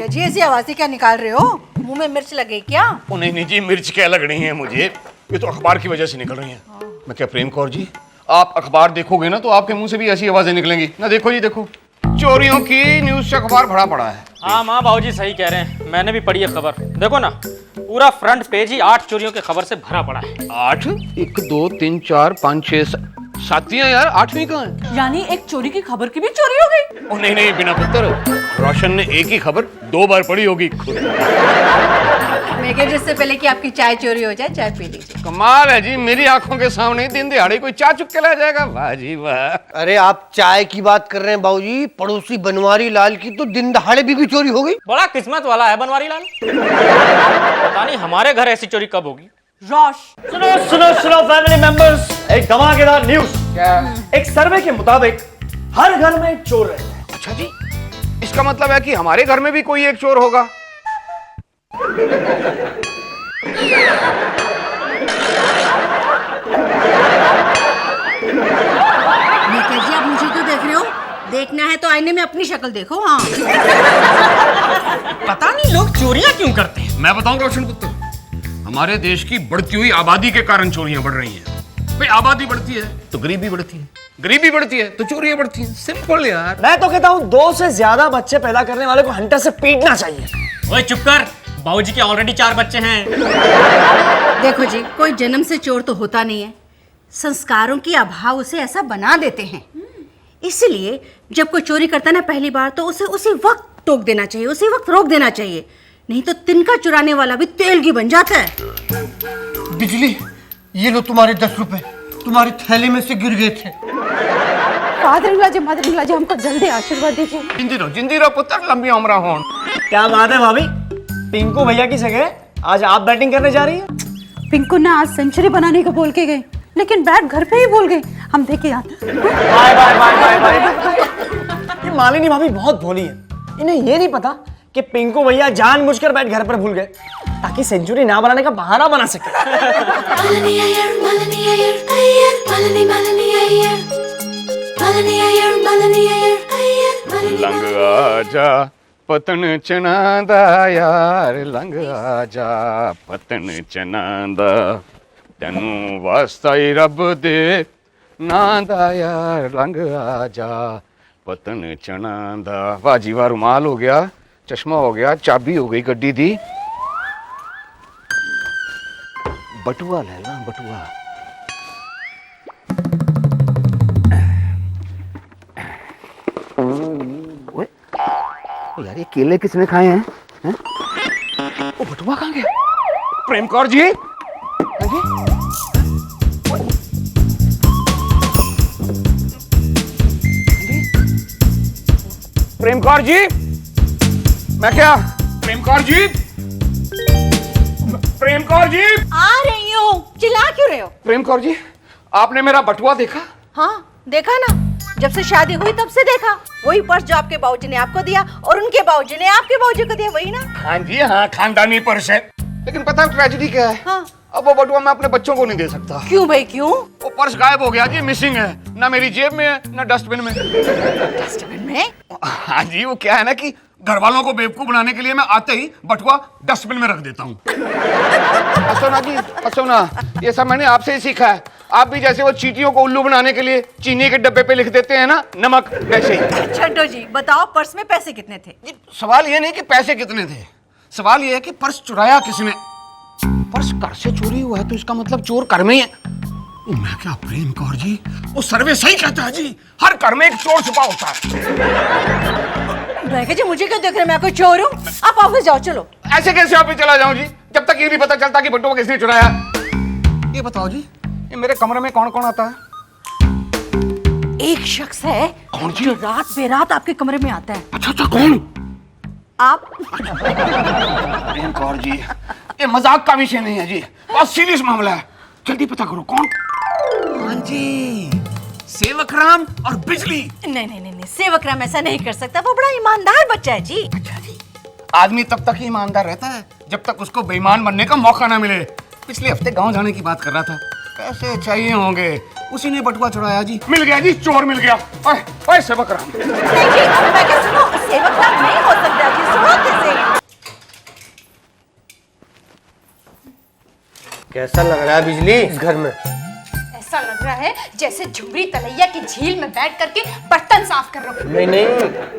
क्या जी ऐसी आवाज़ें क्या निकाल रहे हो? मुंह में मिर्च लगे क्या? ओ नहीं नहीं जी, मिर्च क्या लग रही है मुझे, ये तो अखबार की वजह से निकल रही है। मैं क्या प्रेम कौर जी, आप अखबार देखोगे ना तो आपके मुंह से भी ऐसी आवाजें निकलेंगी ना। देखो जी देखो, चोरियों की न्यूज से अखबार भरा पड़ा है। हाँ माँ बाबूजी सही कह रहे हैं, मैंने भी पढ़ी है खबर। देखो ना, पूरा फ्रंट पेज ही 8 चोरियों की खबर से भरा पड़ा है। 8? 1 2 3 4 5 6 साथियां यार, 8वीं कहाँ है? यानी एक चोरी की खबर की भी चोरी हो गई? ओ नहीं नहीं बिना पुत्र, रोशन ने एक ही खबर 2 बार पढ़ी होगी। मैं कह इससे पहले कि आपकी चाय चोरी हो जाए, चाय पी लीजिए। कमाल है जी, मेरी आंखों के सामने दिन दिहाड़े कोई चाय चुप के ला जाएगा। वाह जी वाह। अरे आप चाय की बात कर रहे हैं बाबूजी, पड़ोसी बनवारी लाल की तो दिन दहाड़े भी चोरी हो गई। बड़ा किस्मत वाला है बनवारी लाल। पता नहीं हमारे घर ऐसी चोरी कब होगी। रोश, सुनो सुनो सुनो फैमिली मेंबर्स, एक धमाकेदार न्यूज। क्या? एक सर्वे के मुताबिक हर घर में चोर रहते हैं। अच्छा जी, इसका मतलब है कि हमारे घर में भी कोई एक चोर होगा। मैं कह जी आप मुझे क्यों देख रहे हो? देखना है तो आईने में अपनी शक्ल देखो। हाँ पता नहीं लोग चोरियां क्यों करते हैं। मैं बताऊं रोशन पुत्र, हमारे देश की बढ़ती हुई आबादी के कारण चोरियां बढ़ रही हैं। भाई आबादी बढ़ती है तो गरीबी बढ़ती है, गरीबी बढ़ती है तो चोरियां बढ़ती हैं। सिंपल यार। मैं तो कहता हूँ 2 से ज्यादा बच्चे पैदा करने वाले को हंटर से पीटना चाहिए। ओए चुप कर, बाबूजी के ऑलरेडी 4 बच्चे हैं। देखो जी, कोई जन्म से चोर तो होता नहीं है, संस्कारों की अभाव उसे ऐसा बना देते हैं। इसलिए जब कोई चोरी करता है ना पहली बार, तो उसे उसी वक्त टोक देना चाहिए, उसी वक्त रोक देना चाहिए, नहीं तो तिनका चुराने वाला भी तेल की बन जाता है। बिजली, ये लो तुम्हारे 10 रुपए, तुम्हारी थैली में से गिर गए थे। मदर जी हमको जल्दी आशीर्वाद दीजिए। जिंदी रहो पुत्र, लंबी उम्र हो। क्या बात है भाभी, पिंकू भैया की जगह आज आप बैटिंग करने जा रही हैं। पिंकू ने आज सेंचुरी बनाने को बोल के गए, लेकिन बैट घर पे ही भूल गए। हम देखे आते। Bye bye bye bye bye. ये मालिनी भाभी बहुत भोली है, इन्हें ये नहीं पता कि पिंकू भैया जानबूझकर बैट घर पर भूल गए ताकि सेंचुरी ना बनाने का बहाना बना सके। लंग आजा पतन चना दा यार, लंग आजा पतन चना दा, तेनू वास्ता ही रब दे ना दा यार, लंग आजा पतन चना दा। वाह जी वाह, रुमाल हो गया, चश्मा हो गया, चाबी हो गई गड्डी दी। बटुआ ले ला, बटुआ। यार ये केले किसने खाए हैं? ओ बटुआ कहाँ गया? प्रेम कौर जी, प्रेम कौर जी, मैं क्या? प्रेम कौर जी, प्रेम कौर जी, आ रही हूँ, चिल्ला क्यों रहे हो? प्रेम कौर जी, आपने मेरा बटुआ देखा? हाँ देखा ना, जब से शादी हुई तब से देखा। वही पर्स जो आपके बाबूजी ने आपको दिया और उनके बाबूजी ने आपके बाबूजी को दिया, वही ना? हाँ जी हाँ, खानदानी पर्स है। लेकिन पता है ट्रेजेडी क्या है? हाँ। अब वो बटुआ मैं अपने बच्चों को नहीं दे सकता। क्यों भाई क्यों? वो पर्स गायब हो गया जी, मिसिंग है, ना मेरी जेब में है ना डस्टबिन में। डस्टबिन में? हाँ जी, वो क्या है ना कि घर वालों को बेवकूफ बनाने के लिए मैं आते ही बटुआ डस्टबिन में रख देता हूँ। हंसो जी, हंसो ना, ये सब मैंने आपसे ही सीखा है। आप भी जैसे वो चींटियों को उल्लू बनाने के लिए चीनी के डब्बे पे लिख देते हैं ना नमक, वैसे ही। छड्डो जी, बताओ पर्स में पैसे कितने थे? जी, सवाल ये नहीं कि पैसे कितने थे, सवाल ये है कि पर्स चुराया किसने। पर्स घर से चोरी हुआ है तो इसका मतलब चोर घर में ही है। मैं क्या प्रेम कौर जी, वो सर्वे सही कहता है जी, हर घर में एक चोर छुपा होता है। जी मुझे क्यों देख रहे, मैं कोई चोर हूँ? आप ऑफिस जाओ, चलो। ऐसे कैसे ऑफिस चला जाऊं जी, जब तक ये नहीं पता चलता कि बटुआ किसने चुराया। ये बताओ जी, ये मेरे कमरे में कौन कौन आता है? एक शख्स है कौन जी? जो रात बेरात आपके कमरे में आता है। अच्छा अच्छा, कौन? आप। प्रेम कौर जी, ये मजाक का विषय नहीं है जी, बहुत सीरियस मामला है, जल्दी पता करो कौन। हाँ जी, सेवक राम और बिजली। नहीं, सेवक राम ऐसा नहीं कर सकता, वो बड़ा ईमानदार बच्चा है जी। अच्छा जी, आदमी तब तक ही ईमानदार रहता है जब तक उसको बेईमान बनने का मौका ना मिले। पिछले हफ्ते गांव जाने की बात कर रहा था, पैसे चाहिए होंगे, उसी ने बटुआ चुराया जी। मिल गया जी, चोर मिल गया। ओए सेवक राम। नहीं जी, मैं क्या सुनो, सेवक राम नहीं हो सकता जी, सुनो कैसे। कैसा लग रहा है बिजली इस घर में? ऐसा लग रहा है जैसे झुमरी तलैया की झील में बैठ करके बर्तन साफ कर रहे हो। नहीं नहीं,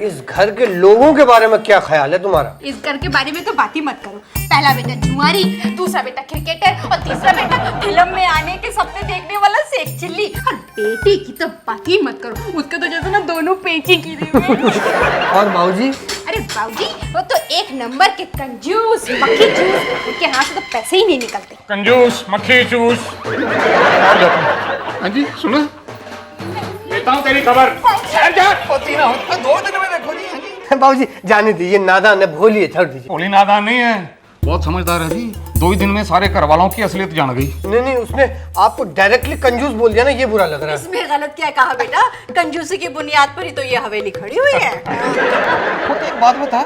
इस घर के लोगों के बारे में क्या ख्याल है तुम्हारा? इस घर के बारे में तो बात ही मत करो। पहला बेटा जुआरी, दूसरा बेटा क्रिकेटर और तीसरा बेटा फिल्म में आने के सपने देखने वाला सेठ चिल्ली। और बेटी की तो बात ही मत करो, उसका तो जैसे ना दोनों पेची गिरे हुए। और बाबूजी? अरे बाबूजी वो तो एक नंबर के कंजूस मक्खी चूस, उनके हाथ से तो पैसे ही नहीं निकलते। कंजूस मक्खी चूस। हाँ जी सुनो, लेता हूँ तेरी खबर। होती ना होती 2 दिन में देखो जी। हाँ जी बाबूजी जाने दीजिए, नादान है, भोलिए, छोड़ दीजिए। भोली नादान नहीं है, बहुत समझदार है जी। 2 ही दिन में सारे घर वालों की असलियत जान गई। नहीं नहीं, उसने आपको डायरेक्टली कंजूस बोल दिया ना, ये बुरा लग रहा है। इसमें गलत क्या कहा बेटा, कंजूसी की बुनियाद पर ही तो ये हवेली खड़ी हुई है। खुद एक बात बता,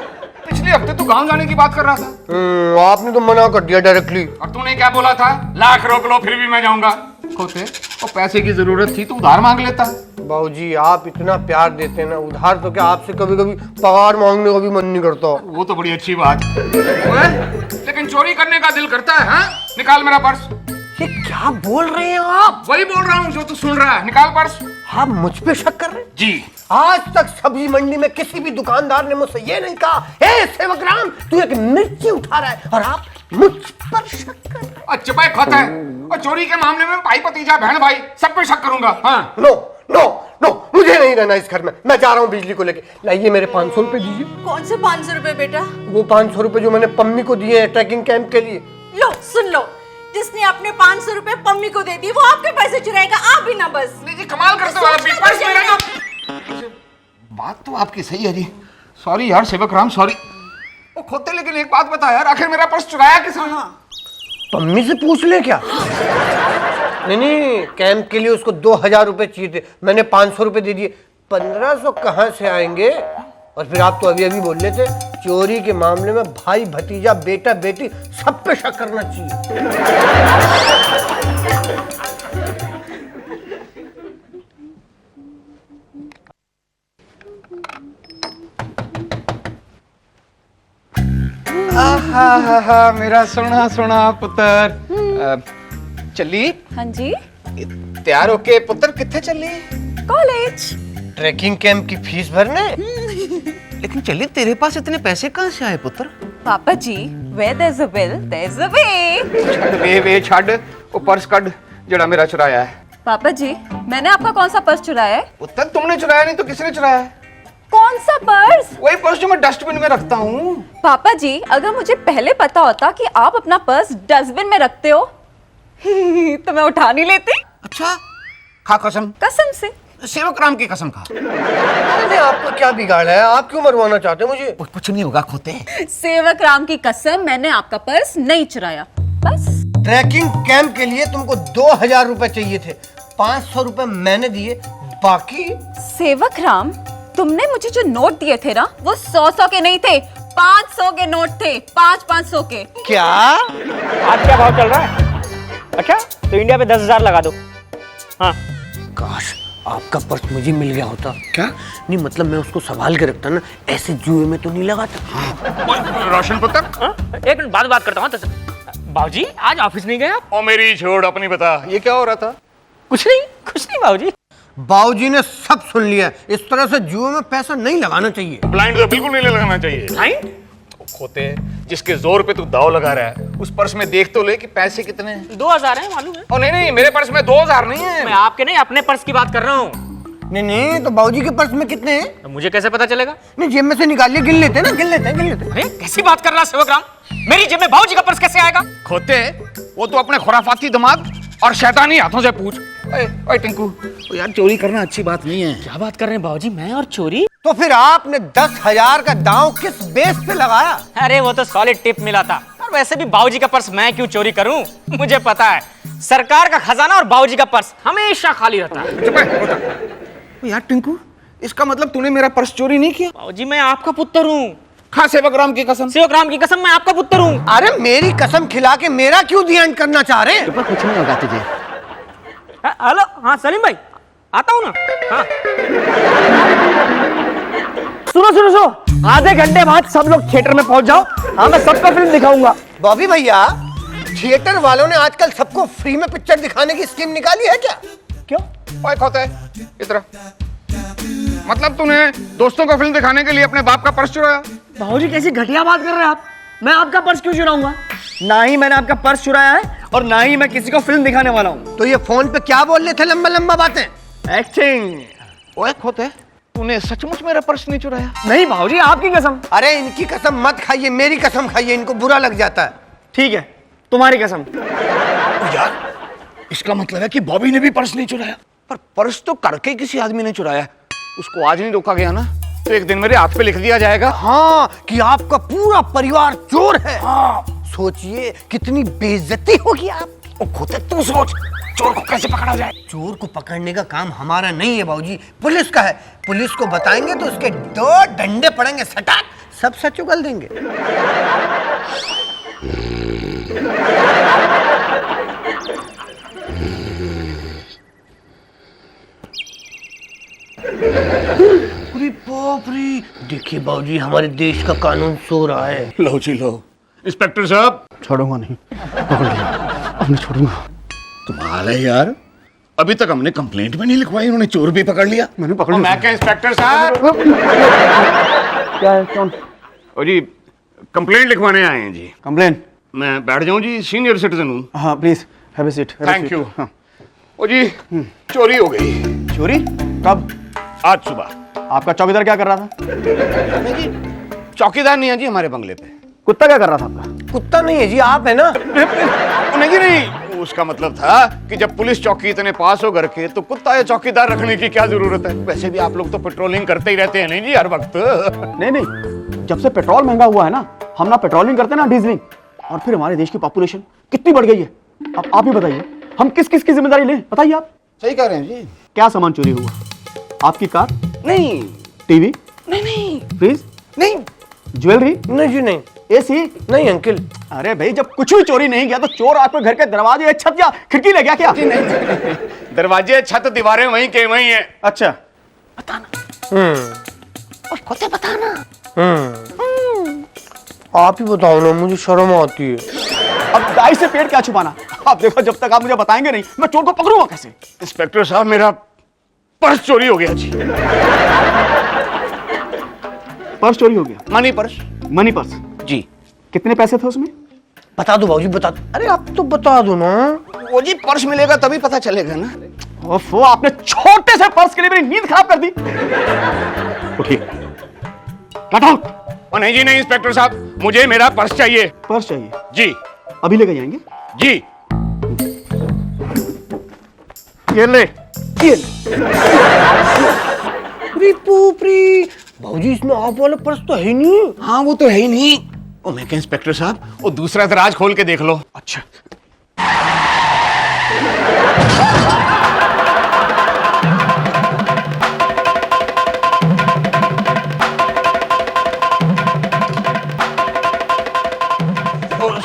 पिछले हफ्ते तू गांव जाने की बात कर रहा था आपने तो मना कर दिया डायरेक्टली। और तूने क्या बोला था? लाख रोक लो फिर भी मैं जाऊंगा। खोते और पैसे की जरूरत थी तो उधार मांग लेता। बाबूजी आप इतना प्यार देते हैं ना, उधार तो क्या, आपसे कभी कभी पगार मांगने का भी मन नहीं करता। वो तो बड़ी अच्छी बात। ओए, लेकिन चोरी करने का दिल करता है। हाँ निकाल मेरा पर्स। ये क्या बोल रहे हैं आप? वही बोल रहा हूँ जो तू सुन रहा है। निकाल पर्स। आप मुझ पे शक कर रहे हैं? जी। आज तक सब्जी मंडी में किसी भी दुकानदार ने मुझसे ये नहीं कहा, हे सेवक राम तू एक मिर्ची उठा रहा है, और आप मुझ पर शक कर रहे हैं। अच्छा भाई खाता है, और चोरी के मामले में भाई भतीजा बहन भाई सब पे शक करूंगा। हाँ नो नो नो, मुझे नहीं रहना इस घर में, मैं जा रहा हूँ बिजली को लेके। लाइए मेरे 500 रुपए दीजिए। कौन से 500 रुपए बेटा? वो 500 रुपए जो मैंने पम्मी को दिए हैं ट्रैकिंग कैंप के लिए। लो सुन लो, जिसने अपने 500 रुपए पम्मी को दे दिए वो आपके पैसे चुराएगा, आप भी ना बस। जी कमाल करते हो आप भी। पर्स मेरा ना। बात तो आपकी सही है जी। सॉरी यार सेवक राम, सॉरी। वो खोते, लेकिन एक बात बता यार, आखिर मेरा पर्स चुराया किसने? पम्मी से पूछ ले क्या? नहीं नहीं, कैंप के लिए उसको 2000 रुपए चाहिए थे, मैंने 500 रुपए दे दिए। 1500 कहाँ से आएंगे? और फिर आप तो अभी अभी बोल रहे थे चोरी के मामले में भाई भतीजा बेटा बेटी सब पे शक करना चाहिए। आहा मेरा सोना सोना पुत्र। चली हाँ जी, तैयार होके पुत्र कितने चली? कॉलेज। ट्रैकिंग कैंप की फीस भरने। लेकिन चली तेरे पास इतने पैसे कहाँ से आए पुत्र? पापा जी, where there's a will, there's a way। छड़ वे छड़, वो पर्स कड जड़ा मेरा चुराया है। पापा जी, मैंने आपका कौन सा पर्स चुराया है? पुत्र तुमने चुराया नहीं तो किसने चुराया है? कौन सा पर्स? वही पर्स जो मैं डस्टबिन में रखता हूँ। पापा जी, अगर मुझे पहले पता होता कि आप अपना पर्स डस्टबिन में रखते हो तो मैं उठा नहीं लेती। अच्छा खा कसम। कसम से। सेवक राम की कसम खा। अरे आपको क्या बिगाड़ा है? आप क्यों मरवाना चाहते हैं मुझे? कुछ नहीं होगा खोते। सेवक राम की कसम, मैंने आपका पर्स नहीं चुराया। बस। ट्रैकिंग कैंप के लिए तुमको 2000 रुपए चाहिए थे, 500 रुपए मैंने दिए, बाकी। सेवक राम, तुमने मुझे जो नोट दिए थे ना, वो 100 के नहीं थे, 500 के नोट थे, 500 के। क्या? आज क्या भाव चल रहा है? अच्छा तो इंडिया पे 10,000 लगा दो। हाँ काश आपका पर्स मुझे मिल गया होता। क्या? नहीं मतलब मैं उसको संभाल के रखता ना, ऐसे जुए में तो नहीं लगाता। रोशन पुत्र। हाँ? एक मिनट बाद बात करता हूँ। बाबूजी आज ऑफिस नहीं गए आप? ओ मेरी छोड़ अपनी बता, ये क्या हो रहा था? कुछ नहीं बाबूजी। बाबूजी ने सब सुन लिया, इस तरह से जुए में पैसा नहीं लगाना चाहिए। ब्लाइंड तो बिल्कुल नहीं लगाना चाहिए। ब्लाइंड? खोते जिसके जोर पे तू दाव लगा रहा है, उस पर्स में देख तो ले कि पैसे कितने हैं। 2000 है मालूम है। ओ नहीं मेरे पर्स में 2000 नहीं है। मैं आपके नहीं अपने पर्स की बात कर रहा हूँ। नहीं नहीं, तो बाबूजी के पर्स में कितने हैं? तो मुझे कैसे पता चलेगा? नहीं जेब में से निकालिए, गिन लेते हैं ना, गिन लेते हैं। अरे कैसी बात कर रहा है सेवक राम? मेरी जेब में बाबूजी का पर्स कैसे आएगा? खोते वो तो अपने खुराफाती दिमाग और शैतानी हाथों से पूछ। ओए टिंकू, यार चोरी करना अच्छी बात नहीं है। क्या बात कर रहे हैं बाबूजी, मैं और चोरी? तो फिर आपने 10,000 का दांव किस बेस पे लगाया? अरे वो तो सॉलिड टिप मिला था। और वैसे भी बाबूजी का पर्स मैं क्यों चोरी करूं? मुझे पता है सरकार का खजाना और बाबूजी का पर्स हमेशा खाली रहता है। यार टिंकू, इसका मतलब तूने मेरा पर्स चोरी नहीं किया? बाबूजी मैं आपका पुत्र हूँ। खा सेवक राम की कसम। सेवक राम की कसम, मैं आपका पुत्र हूँ। अरे मेरी कसम खिला के मेरा क्यों ध्यान करना चाह रहे हैं? कुछ नहीं होगा तुझे। हेलो हाँ सलीम भाई, आता हूँ ना। हाँ सुनो सुनो सुनो, आधे घंटे बाद सब लोग थिएटर में पहुंच जाओ। हाँ, मैं सबका फिल्म दिखाऊंगा। बॉबी भैया, थिएटर वालों ने आजकल सबको फ्री में पिक्चर दिखाने की स्कीम निकाली है क्या? क्यों? ओए खोते, इधर आ। मतलब तूने दोस्तों को फिल्म दिखाने के लिए अपने बाप का पर्स चुराया? बाबूजी कैसी घटिया बात कर रहे हैं आप? मैं आपका पर्स क्यों चुराऊंगा? ना ही मैंने आपका पर्स चुराया है और ना ही मैं किसी को फिल्म दिखाने वाला हूँ। तो ये फोन पे क्या बोल रहे थे लंबा लंबा बातें? एक्टिंग। ओए खोते, तूने सचमुच मेरा पर्स नहीं चुराया? नहीं बाबूजी, आपकी कसम। अरे इनकी कसम मत खाइए, मेरी कसम खाइए, इनको बुरा लग जाता है। ठीक है, तुम्हारी कसम। यार, इसका मतलब है कि बॉबी ने भी पर्स नहीं चुराया। पर पर्स तो करके किसी आदमी ने चुराया। उसको आज नहीं रोका गया ना, तो एक दिन मेरे हाथ पे लिख दिया जाएगा। हाँ, कि आपका पूरा परिवार चोर है। हाँ। सोचिए कितनी बेइज्जती होगी आप। ओ खोते, तू सोच, चोर को कैसे पकड़ा जाए? चोर को पकड़ने का काम हमारा नहीं है बाबूजी, पुलिस का है। पुलिस को बताएंगे तो उसके 2 डंडे पड़ेंगे, सटाक, सब सच उगल देंगे। अरे बाप रे, देखिए बाबूजी, हमारे देश का कानून सो रहा है। लो जी लो। इंस्पेक्टर साहब, छोड़ूंगा नहीं, पकड़ लिया, अब नहीं छोड़ूंगा। तुम्हारा यार, अभी तक हमने कंप्लेंट भी नहीं लिखवाई, उन्होंने चोर भी पकड़ लिया। मैंने पकड़ लिया। मैं क्या इंस्पेक्टर साहब? क्या है? कौन? ओ जी, कंप्लेंट लिखवाने आए हैं जी। कंप्लेन? मैं बैठ जाऊं जी, सीनियर सिटीजन हूँ। हाँ please, have a seat. Thank you. ओ जी, चोरी हो गई। चोरी? कब? आज सुबह। आपका चौकीदार क्या कर रहा था? नहीं जी, चौकीदार नहीं है जी हमारे बंगले पे। कुत्ता क्या कर रहा था आपका? कुत्ता नहीं है जी, आप है ना। नहीं नहीं, उसका मतलब था कि जब पुलिस चौकी इतने पास हो घर के, तो कुत्ता या चौकीदार रखने की क्या जरूरत है? वैसे भी आप लोग तो पेट्रोलिंग करते ही रहते हैं नहीं जी, हर वक्त। नहीं नहीं, जब से पेट्रोल महंगा हुआ है ना, हम ना पेट्रोलिंग करते ना डीजलिंग, और फिर हमारे देश की पॉपुलेशन कितनी बढ़ गई है। अब आप ही बताइए, हम किस किस की जिम्मेदारी लें? बताइए आप। सही कह रहे हैं जी। क्या सामान चोरी हुआ? आपकी कार? नहीं टीवी? नहीं फ्रिज? नहीं ज्वेलरी? नहीं जी नहीं। एसी? नहीं अंकल। अरे भाई, जब कुछ भी चोरी नहीं गया तो चोर आपके घर के दरवाजे, छत या खिड़की ले गया क्या? दरवाजे, छत, दीवारें वहीं के वहीं है। अच्छा, आप ही बताओ ना, मुझे शर्म आती है। अब दाई से पेट क्या छुपाना? आप देखो, जब तक आप मुझे बताएंगे नहीं, मैं चोर को पकड़ूंगा कैसे? इंस्पेक्टर साहब, मेरा पर्स चोरी हो गया जी। पर्स चोरी हो गया? Money purse. Money purse? जी। कितने पैसे थे उसमें? बता दो बाबूजी, बता दो। अरे आप तो बता दो ना। वो जी, पर्स मिलेगा तभी पता चलेगा ना। ओफो, आपने छोटे से पर्स के लिए मेरी नींद खराब कर दी। उठिए, गेट आउट। ओ नहीं जी नहीं, इंस्पेक्टर साहब, मुझे मेरा पर्स चाहिए। पर्स चाहिए? जी अभी लेके जाएंगे? जी। ये ले। अरे बाप रे, बाबूजी इसमें आप वाला पर्स तो है नहीं। हाँ, वो तो है ही नहीं। ओ मैं क्या इंस्पेक्टर साहब, वो दूसरा दराज खोल के देख लो। अच्छा,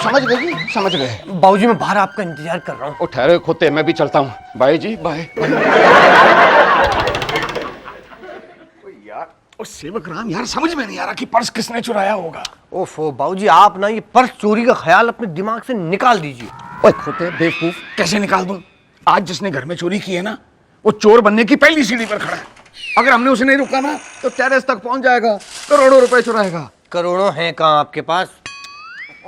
समझ गए जी, समझ गए। बाबूजी मैं बाहर आपका इंतजार कर रहा हूँ। ओ ठहरे खोते, मैं भी चलता हूँ। बाय जी, बाय। यार, ओ सेवक राम, यार समझ में नहीं आ रहा कि पर्स किसने चुराया होगा। ओफो बाबूजी, आप ना ये पर्स चोरी का ख्याल अपने दिमाग से निकाल दीजिए। ओए खोते बेवकूफ, कैसे निकाल दूं? आज जिसने घर में चोरी की है ना, वो चोर बनने की पहली सीढ़ी पर खड़ा है। अगर हमने उसे नहीं रोका ना, तो टेरेस तक पहुंच जाएगा, करोड़ों रुपए चुराएगा। करोड़ों हैं कहाँ आपके पास?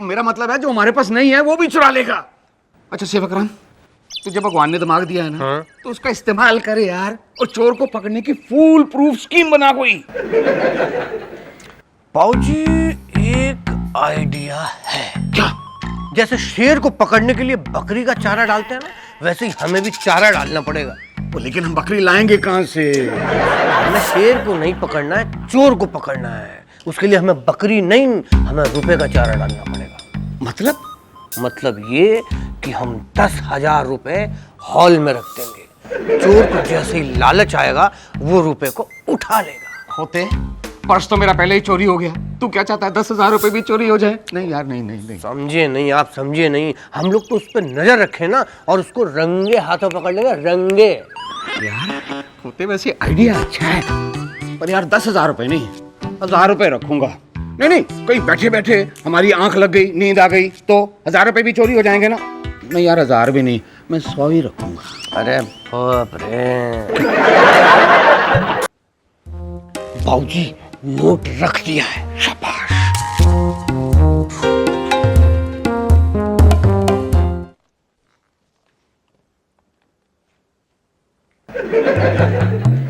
मेरा मतलब है, जो हमारे पास नहीं है वो भी चुरा लेगा। अच्छा सेवक राम, तुझे भगवान ने दिमाग दिया है ना, तो उसका इस्तेमाल करे यार, और चोर को पकड़ने की फुल प्रूफ स्कीम बना कोई। बाबूजी एक आइडिया है। क्या? जैसे शेर को पकड़ने के लिए बकरी का चारा डालते हैं ना, वैसे ही हमें भी चारा डालना पड़ेगा। लेकिन हम बकरी लाएंगे कहां से? हमें शेर को नहीं पकड़ना है, चोर को पकड़ना है। उसके लिए हमें बकरी नहीं, हमें रुपए का चारा डालना पड़ेगा। मतलब ये कि हम 10,000 रुपए हॉल में रख देंगे। चोर को जैसे ही लालच आएगा, वो रुपए को उठा लेगा। होते पर्स तो मेरा पहले ही चोरी हो गया, तू क्या चाहता है 10,000 रुपए भी चोरी हो जाए? नहीं यार, नहीं नहीं नहीं। समझे नहीं आप, समझे नहीं। हम लोग तो उस पर नजर रखें ना, और उसको रंगे हाथों पकड़ लेंगे, रंगे। यार होते वैसे आइडिया अच्छा है, पर यार 10,000 रुपए नहीं, 1,000 रुपए रखूंगा। नहीं नहीं, कहीं बैठे बैठे हमारी आंख लग गई, नींद आ गई तो 1,000 रुपए भी चोरी हो जाएंगे ना। नहीं यार 1,000 भी नहीं, मैं 100 ही रखूंगा। अरे बाप रे, बाबूजी नोट रख दिया है, शाबाश।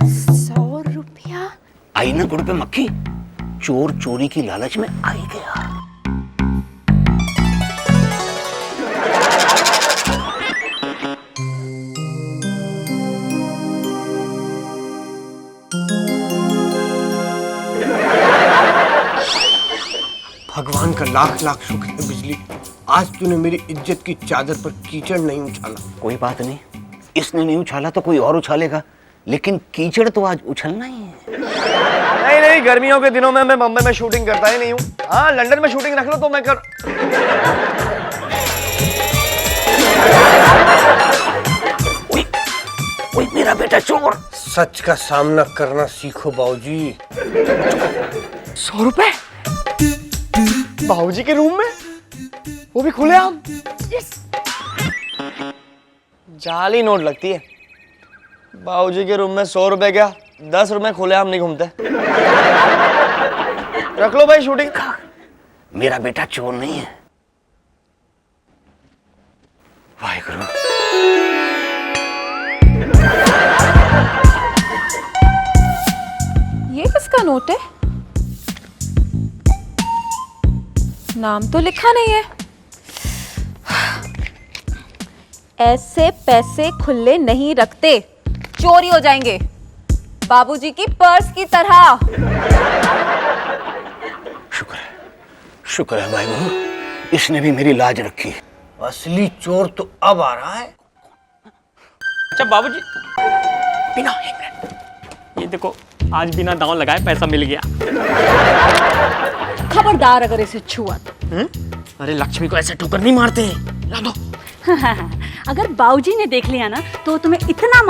₹100? आई ना गुड़ पे मक्खी, चोर चोरी की लालच में आई गया। भगवान का लाख लाख शुक्र है बिजली, आज तूने मेरी इज्जत की चादर पर कीचड़ नहीं उछाला। कोई बात नहीं, इसने नहीं उछाला तो कोई और उछालेगा, लेकिन कीचड़ तो आज उछलना ही है। नहीं नहीं, गर्मियों के दिनों में मैं बम्बई में शूटिंग करता ही नहीं हूँ। हाँ, लंदन में शूटिंग रख लो तो मैं कर। ओए मेरा बेटा चोर। सच का सामना करना सीखो बाबूजी। 100 रुपए बाबूजी के रूम में, वो भी खुले आम। यस, जाली नोट लगती है। बाबूजी के रूम में 100 रुपए क्या, 10 रुपए खुले आम नहीं घूमते। रख लो भाई शूटिंग। मेरा बेटा चोर नहीं है। वाहेगुरु। ये किसका नोट है? नाम तो लिखा नहीं है। ऐसे पैसे खुले नहीं रखते, चोरी हो जाएंगे, बाबूजी की पर्स की तरह। शुक्र है भाई गुरु, इसने भी मेरी लाज रखी। असली चोर तो अब आ रहा है। अच्छा बाबूजी, बिना एक मिनट, ये देखो आज बिना दांव लगाए पैसा मिल गया। खबरदार अगर इसे छुआ तो। अरे लक्ष्मी को ऐसे ठोकर नहीं मारते हैं, ला दो। अगर बाबूजी ने देख लिया ना तो तुम्हें इतना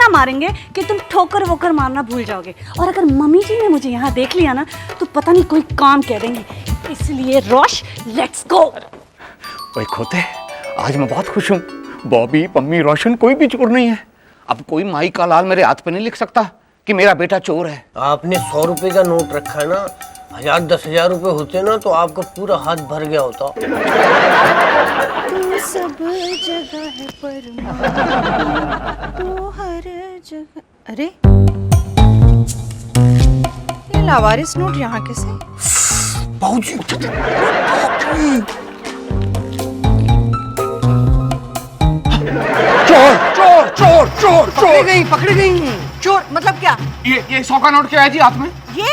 मारेंगे कि तुम ठोकर वोकर मारना भूल जाओगे। और अगर मम्मी जी ने मुझे यहाँ देख लिया ना तो पता नहीं कोई काम कह देंगे। इसलिए रोश, लेट्स गो। ओए खोते, आज मैं बहुत खुश हूँ। बॉबी, पम्मी, रोशन कोई भी चोर नहीं है। अब कोई माई का लाल मेरे हाथ पे नहीं लिख सकता कि मेरा बेटा चोर है। आपने 100 रुपए का नोट रखा है ना, 1000-10,000 रुपए होते ना तो आपका पूरा हाथ भर गया होता। तू सब जगह है पर तू हर जगह। अरे ये लावारिस नोट यहाँ कैसे? बाबूजी, चोर चोर चोर चोर चोर, पकड़ी गई। चोर मतलब क्या? ये 100 का नोट क्या है जी हाथ में? ये,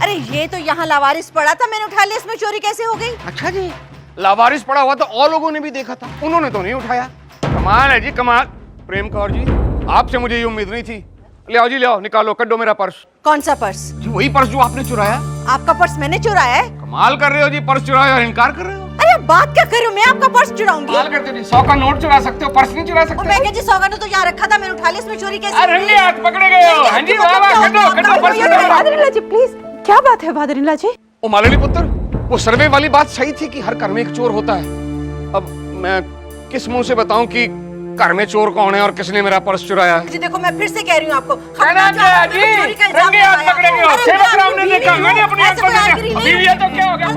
अरे ये तो यहाँ लावारिस पड़ा था, मैंने उठा लिया। इसमें चोरी कैसे हो गई? अच्छा जी, लावारिस पड़ा हुआ तो और लोगों ने भी देखा था, उन्होंने तो नहीं उठाया। कमाल है जी कमाल। प्रेम कौर जी, आपसे मुझे ये उम्मीद नहीं थी। ले आओ जी, ले आओ, निकालो, कड्डो मेरा पर्स। कौन सा पर्स? जी वही पर्स जो आपने चुराया। आपका पर्स मैंने चुराया है? कमाल कर रहे हो जी, पर्स चुराया और इनकार कर रहे हो। अरे बात क्या कर रहे हो, मैं आपका पर्स चुराऊंगी? कमाल करते हो जी, 100 का नोट चुरा सकते हो, पर्स नहीं चुरा और सकते। मैं क्या जी, 100 का नोट तो यहाँ रखा था, मैंने उठा लिया। इसमें चोरी कैसे? अरे रंगे हाथ पकड़े गए हो। हाँ जी, वाह वाह, कड्डो कड्डो पर्स कड्डो। बादरीला जी प्लीज, क्या बात है बादरीला जी? ओ मालिनी पुत्र, वो सर्वे वाली बात सही थी कि हर घर में एक चोर होता है। अब मैं किस मुंह से बताऊं कि घर में चोर कौन है और किसने मेरा पर्स चुराया है? जी देखो, मैं फिर से कह रही हूँ आपको, कहना क्या है जी? रंगे हाथ पकड़े गए हो। सेवक राम ने देखा, मैंने अपनी आंखों से देखा। अभी ये तो क्या हो गया?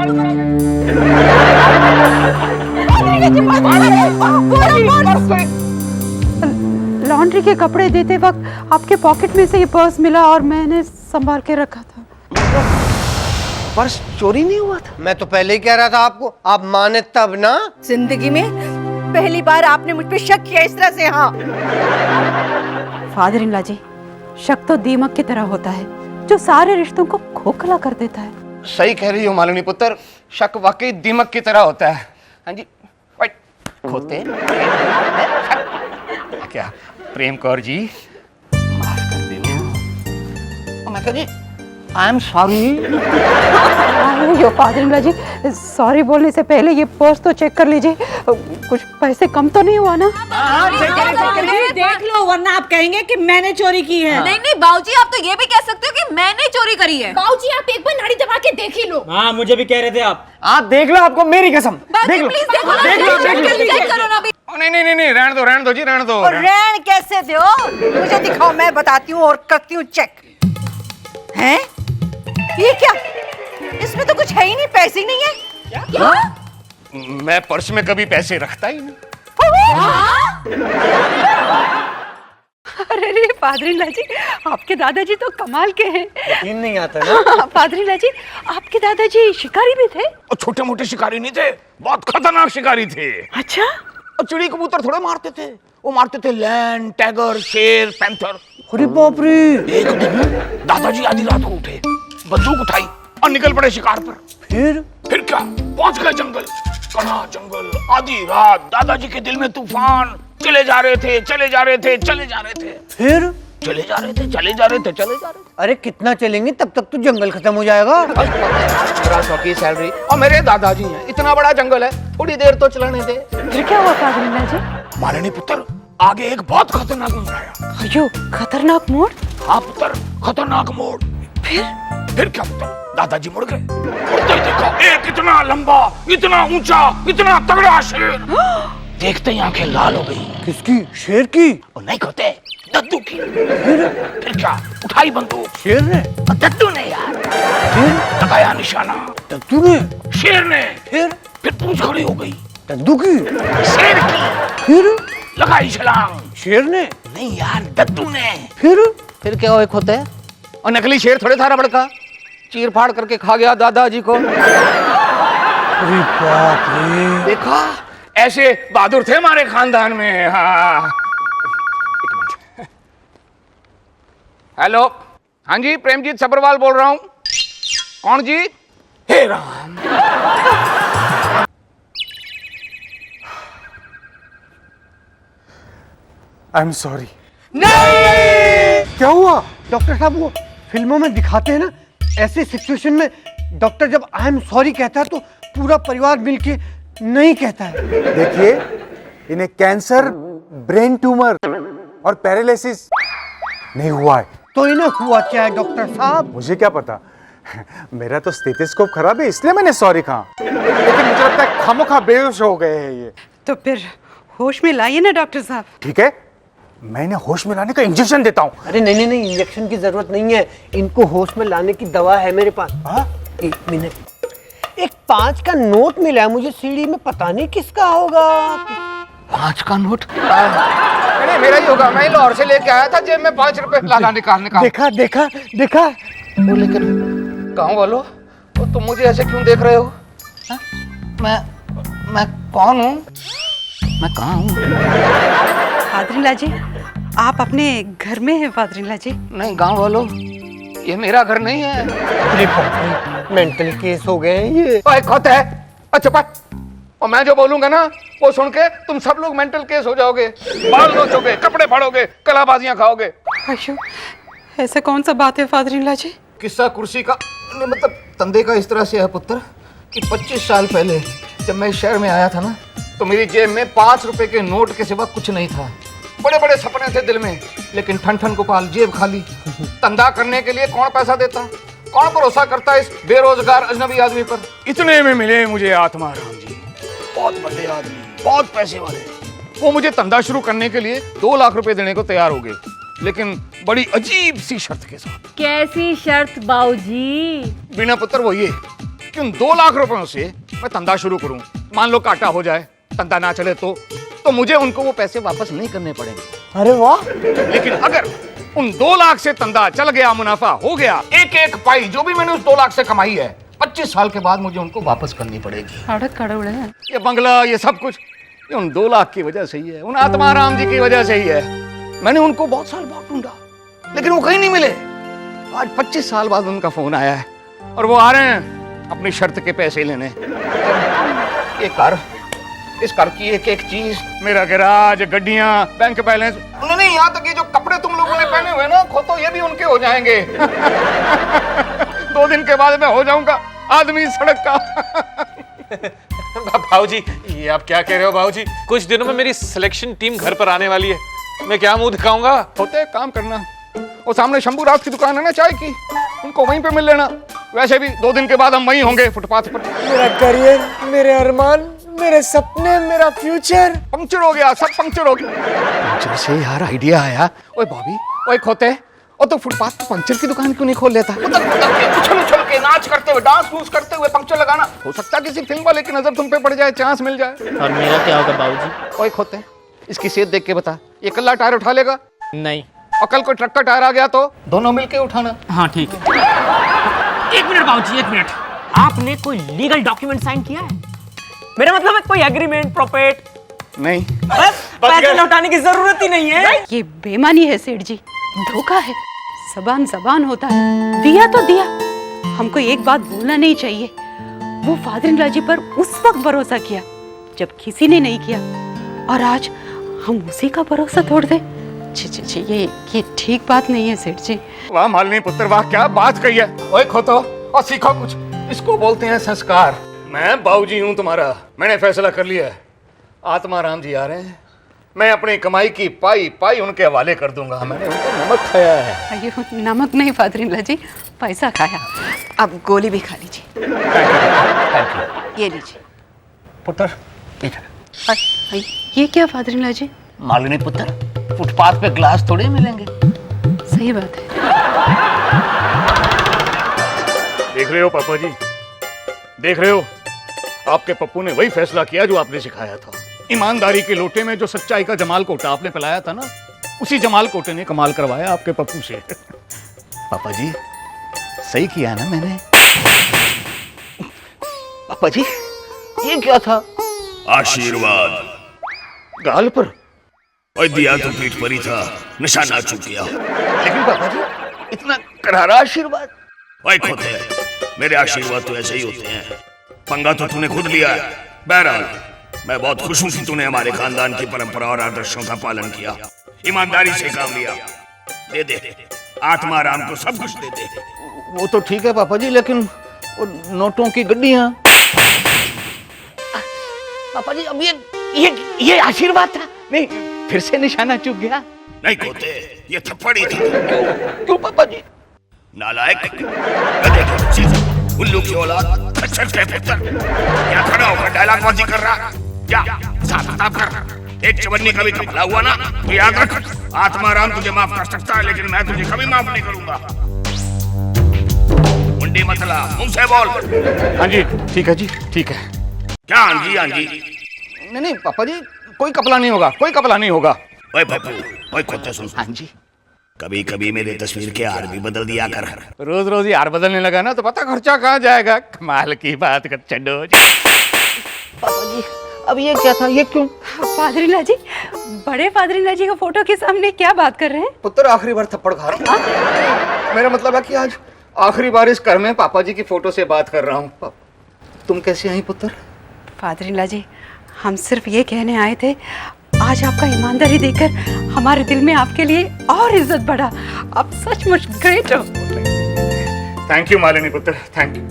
लॉन्ड्री के कपड़े देते वक्त आपके पॉकेट में से ये पर्स मिला और मैंने संभाल के रखा था। पर्स चोरी नहीं हुआ था? मैं तो पहले ही कह रहा था आपको, आप माने तब ना। जिंदगी में पहली बार आपने मुझ पे शक किया इस तरह से। हाँ फादर इन लॉ जी, शक तो दीमक की तरह होता है जो सारे रिश्तों को खोखला कर देता है। सही कह रही हो मालिनी पुत्र, शक वाकई दीमक की तरह होता है। हाँ जी, खोते क्या प्रेम कौर जी, माफ कर देना। मैं कह जी आई एम सॉरी। यो फादर जी, सॉरी बोलने से पहले ये पर्स तो चेक कर लीजिए, कुछ पैसे कम तो नहीं हुआ ना? देख लो, वरना आप कहेंगे कि मैंने चोरी की है। नहीं नहीं बाबूजी, आप तो ये भी कह सकते हो कि मैंने चोरी करी है। बाबूजी, आप एक बार नाड़ी दबा के देख ही लो। हाँ, मुझे भी कह रहे थे आप देख लो, आपको मेरी कसम। देख लो, प्लीज देखो ना, देख लो। चेक करो ना अभी। नहीं, रहने दो जी, रहने दो। और रैन कैसे दो? मुझे दिखाओ, मैं बताती हूँ और करती हूँ चेक। हैं? ये क्या? इसमें तो कुछ है ही नहीं, पैसे ही नहीं है। क्या? मैं पर्स में कभी पैसे रखता ही नहीं। अरे फादरिला जी, आपके दादाजी तो कमाल के हैं। यकीन नहीं आता ना। फादरिला जी, आपके दादाजी शिकारी भी थे? और छोटे मोटे शिकारी नहीं थे, बहुत खतरनाक शिकारी थे। अच्छा। और चिड़ी कबूतर थोड़े मारते थे, वो मारते थे लैयन, टाइगर, शेर, पैंथर। अरे बाप रे। एक दिन दादाजी आधी रात को उठे, बंदूक उठाई और निकल पड़े शिकार पर। फिर क्या, पहुंच गए जंगल, घना जंगल, आधी रात। दादाजी के दिल में तूफान, चले जा रहे थे। फिर चले जा रहे थे। अरे कितना चलेंगे, तब तक तो जंगल खत्म हो जाएगा। 1500 की सैलरी और मेरे दादाजी हैं, इतना बड़ा जंगल है, थोड़ी देर तो चलाने दे। फिर क्या हुआ फादरिला जी? मालिनी पुत्र, आगे एक बहुत खतरनाक मोड़ आया। अयो, खतरनाक मोड़? हाँ पुत्र, खतरनाक मोड़। फिर क्या पुत्र, दादाजी मुड़ गए। मुड़ते ही देखा एक इतना लंबा, इतना ऊंचा, इतना तगड़ा शेर। देखते ही आंखें लाल हो गई। किसकी? शेर की? और नहीं कहते, दद्दू की। फिर क्या, उठाई बंदूक। शेर ने? दद्दू ने यार। फिर लगाया निशाना। दद्दू ने? शेर ने। फिर पूंछ खड़ी हो गई। दद्दू की? शेर की। फिर लगाई छलांग। शेर ने? नहीं यार, दद्दू ने। फिर क्या हुआ, एक होता है? और नकली शेर थोड़े था रबड़ का, चीर फाड़ करके खा गया दादाजी को। अरे बाप रे। देखा, ऐसे बहादुर थे हमारे खानदान में। हाँ। हेलो, हाँ जी, प्रेमजीत सब्रवाल बोल रहा हूँ। कौन जी? हे राम। I am sorry. क्या हुआ? डॉक्टर साहब, वो फिल्मों में दिखाते हैं ना, ऐसे सिचुएशन में डॉक्टर जब आई एम सॉरी कहता है तो पूरा परिवार मिलके नहीं कहता है। देखिए, इन्हें कैंसर, ब्रेन ट्यूमर और पैरालिसिस नहीं हुआ है। तो इन्हें हुआ क्या है डॉक्टर साहब? मुझे क्या पता, मेरा तो स्टेथोस्कोप खराब है, इसलिए मैंने सॉरी कहा। लेकिन मुझे लगता है खामोखा बेहोश हो गए हैं ये। तो फिर होश में लाइए ना डॉक्टर साहब। ठीक है, मैं इन्हें होश में लाने का इंजेक्शन देता हूँ। अरे नहीं, इंजेक्शन की जरूरत नहीं है, इनको होश में लाने की दवा है मेरे पास। हाँ? एक मिनट, एक 5 का नोट मिला है मुझे सीढ़ी में, पता नहीं किसका होगा। 5 का नोट? नहीं, मेरा ही होगा, मैं लाहौर से लेके आया था, जेब में 5 रुपए लाना निकालने का। देखा। वो लेकिन गाँव वालों, तो तुम मुझे ऐसे क्यों देख रहे हो? हा? मैं कौन हूँ? मैं कहाँ हूँ? फादरिला जी, आप अपने घर में हैं फादरिला जी। नहीं गाँव वालों, ये मेरा घर नहीं है। मेंटल केस हो गए हैं ये। एक होता है, अच्छा पा, और मैं जो बोलूंगा ना वो सुन के तुम सब लोग मेंटल केस हो जाओगे, बाल नोचोगे, कपड़े फाड़ोगे, कलाबाजियां खाओगे। अयो, ऐसा कौन सा बात है फादरिला जी? किस्सा कुर्सी का नहीं, मतलब तंदे का इस तरह से है पुत्र कि 25 साल पहले जब मैं इस शहर में आया था ना, तो मेरी जेब में 5 रुपए के नोट के सिवा कुछ नहीं था। बड़े बड़े सपने थे दिल में, लेकिन ठन ठन गोपाल, जेब खाली। धंधा करने के लिए कौन पैसा देता, कौन भरोसा करता इस बेरोजगार अजनबी आदमी पर। इतने में मिले मुझे आत्माराम जी, बहुत बड़े आदमी, बहुत पैसे वाले। वो मुझे धंधा शुरू करने के लिए 2 लाख रुपए देने को तैयार हो गए, लेकिन बड़ी अजीब सी शर्त के साथ। कैसी शर्त बाऊजी? बिना पुत्र वो ये कि उन 2 लाख रुपयों से मैं धंधा शुरू करूं, मान लो काटा हो जाए, धंधा ना चले तो मुझे उनको वो पैसे वापस नहीं करने पड़ेंगे। अरे वाह। लेकिन अगर उन 2 लाख से धंधा चल गया, मुनाफा हो गया, एक एक पाई जो भी मैंने उस 2 लाख से कमाई है, 25 साल के बाद मुझे उनको वापस करनी पड़ेगी। अड़क कड़ौड़ है। ये बंगला, ये सब कुछ, ये उन 2 लाख की वजह से ही है, उन आत्माराम जी की वजह से ही है। मैंने उनको बहुत साल बाद ढूंढा, लेकिन वो कहीं नहीं मिले। आज 25 साल बाद उनका फोन आया है और वो आ रहे हैं अपनी शर्त के पैसे लेने। ये कर, इस घर की एक एक चीज, मेरा गैराज, गड्डियां, बैंक बैलेंस, उन्होंने यहाँ तक ये जो कपड़े तुम लोगों ने पहने हुए ना, खो तो ये भी उनके हो जाएंगे। 2 दिन के बाद मैं हो जाऊंगा आदमी सड़क का। भाऊजी, ये आप क्या कह रहे हो भाऊजी? कुछ दिनों में मेरी सिलेक्शन टीम घर पर आने वाली है, मैं क्या मुंह दिखाऊंगा? होते एक काम करना, वो सामने शंभू राज की दुकान है ना चाय की, उनको वहीं पे मिल लेना। वैसे भी 2 दिन के बाद हम वहीं होंगे फुटपाथ पर। मेरा करियर, मेरे अरमान, मेरे सपने, मेरा फ्यूचर पंक्चर हो गया, सब पंक्चर हो गया। पंक्चर से यार आइडिया आया। ओए भाभी, ओए खोते, और तो फुटपाथ पर पंक्चर की दुकान क्यों नहीं खोल लेता? उछल के नाच करते हुए, डांस वूंस करते हुए पंक्चर लगाना। हो सकता है किसी फिल्म वाले की नजर तुम पे पड़ जाए, चांस मिल जाए। और मेरा क्या होगा बाबूजी? ओए खोते, इसकी सेहत देख के बता, ये कल्ला टायर उठा लेगा? नहीं। और कल को ट्रक का टायर आ गया तो दोनों मिलके उठाना। हाँ ठीक है। 1 मिनट बाबूजी, 1 मिनट। आपने कोई लीगल डॉक्यूमेंट साइन किया है? मेरा मतलब है कोई एग्रीमेंट, प्रॉपर्ट? नहीं। बस पैसे लौटाने की जरूरत ही नहीं है। ये बेईमानी है सेठ जी, धोखा है। जबान जबान होता है, दिया तो दिया। हमको एक बात भूलना नहीं चाहिए, वो फादर जी पर उस वक्त भरोसा किया जब किसी ने नहीं किया, और आज हम उसी का भरोसा तोड़ दे। जी ये ठीक बात नहीं है सेठ जी। वाह मालिनी पुत्र, वाह क्या बात कही है। ओए खोतो, और सीखो कुछ, इसको बोलते हैं संस्कार। मैं बाबूजी हूँ तुम्हारा, मैंने फैसला कर लिया है। आत्मा राम जी आ रहे हैं, मैं अपनी कमाई की पाई उनके हवाले कर दूंगा। मैंने उनको नमक खाया है। अयो नमक नहीं फादर जी, पैसा खाया। अब गोली भी खा लीजिए। ये लीजिए पुत्र। ये क्या फादर जी? मालिनी पुत्र, फुटपाथ पे ग्लास थोड़े मिलेंगे। सही बात है। देख रहे हो पापा जी, देख रहे हो, आपके पप्पू ने वही फैसला किया जो आपने सिखाया था। ईमानदारी के लोटे में जो सच्चाई का जमाल कोटा आपने पिलाया था ना, उसी जमाल कोटे ने कमाल करवाया आपके पप्पू से। पापा जी, सही किया ना मैंने? पापा जी, ये क्या था? आशीर्वाद। गाल पर? और दिया तो पीठ पर ही था, निशाना चूक गया। लेकिन पापा जी, इतना करारा आशीर्वाद। ओए खोते, मेरे आशीर्वाद तो ऐसे ही होते हैं। पंगा तो तूने खुद लिया है। बहरहाल, मैं बहुत खुश हूं कि तूने हमारे खानदान की परंपरा और आदर्शों का पालन किया, ईमानदारी से काम लिया। दे दे, आत्मा राम को सब कुछ दे दे। वो तो ठीक है पापा जी, लेकिन वो नोटों की गड्डियां। पापा जी, अब ये आशीर्वाद था? नहीं, फिर से निशाना चूक गया। नहीं खोते, ये थप्पड़ ही था। क्यों पापा जी? नालायक, गधे के बच्चे, उल्लू की औलाद, खच्चर के पुत्र। क्या खड़ा होकर डायलॉग बाजी कर रहा? क्या हिसाब कर? एक चवन्नी का भी कपड़ा हुआ ना तो याद रख, आत्मा राम तुझे माफ कर सकता है, लेकिन मैं तुझे कभी माफ नहीं करूंगा। मुंडी मतला, मुंह से बोल। हाँ जी, ठीक है जी, ठीक है। क्या हाँ जी, हाँ जी? नहीं पापा जी, कोई कपड़ा नहीं होगा, कोई कपड़ा नहीं होगा। ओए पप्पू, ओए खोते सुन। हाँ जी। कभी कभी मेरे तस्वीर के हार भी बदल दिया कर। रोज रोज यार बदलने लगा ना तो पता खर्चा कहाँ जाएगा। कमाल की बात कर चंडो। पापा जी, अब ये क्या था? ये क्यों? फादर जी, बड़े फादर जी का फोटो के सामने क्या बात कर रहे हैं? पुत्र, आखिरी बार थप्पड़ खा रहा हूँ। मेरा मतलब है कि आज आखिरी बार इस घर में पापा जी की फोटो से बात कर रहा हूँ। तुम कैसे आई पुत्र? फादर जी, हम सिर्फ ये कहने आए थे, आज आपका ईमानदारी देखकर हमारे दिल में आपके लिए और इज्जत बढ़ा। आप सचमुच ग्रेट हो। थैंक यू मालिनी पुत्र, थैंक यू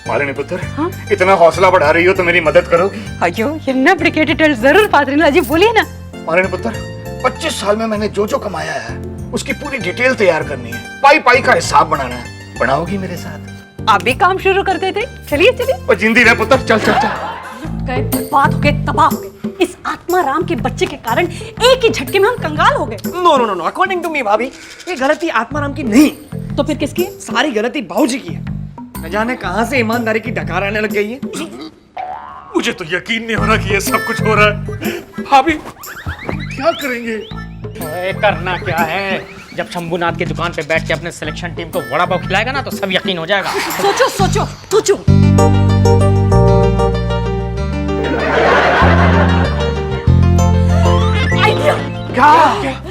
मालिनी पुत्र। हाँ? इतना हौसला बढ़ा रही हो तो मेरी मदद करोगी? अयो, ये नब्र के डिटेल जरूर फादर जी, बोलिए ना। मालिनी पुत्र, 25 साल में मैंने जो कमाया है उसकी पूरी डिटेल तैयार करनी है, पाई का हिसाब बनाना है। बनाओगी मेरे साथ? आप भी काम शुरू कर देते। चलिए चलिए। और जिंदी रह पुत्र, चल चल चल। गए, बर्बाद हो गए, तबाह हो गए। इस आत्मा राम के बच्चे के कारण एक ही झटके में हम कंगाल हो गए। नो, अकॉर्डिंग टू मी भाभी, ये गलती आत्माराम की नहीं, तो फिर किसकी है? सारी गलती बाबूजी की है। न जाने कहां से ईमानदारी की डकार आने लग गई है। मुझे तो यकीन नहीं हो रहा कि ये सब कुछ हो रहा है। भाभी, क्या करेंगे? करना क्या है? जब शंभूनाथ की दुकान पे बैठ के अपने सिलेक्शन टीम को वड़ा पाव खिलाएगा ना तो सब यकीन हो जाएगा। सोचो सोचो सोचो। आइडिया। क्या?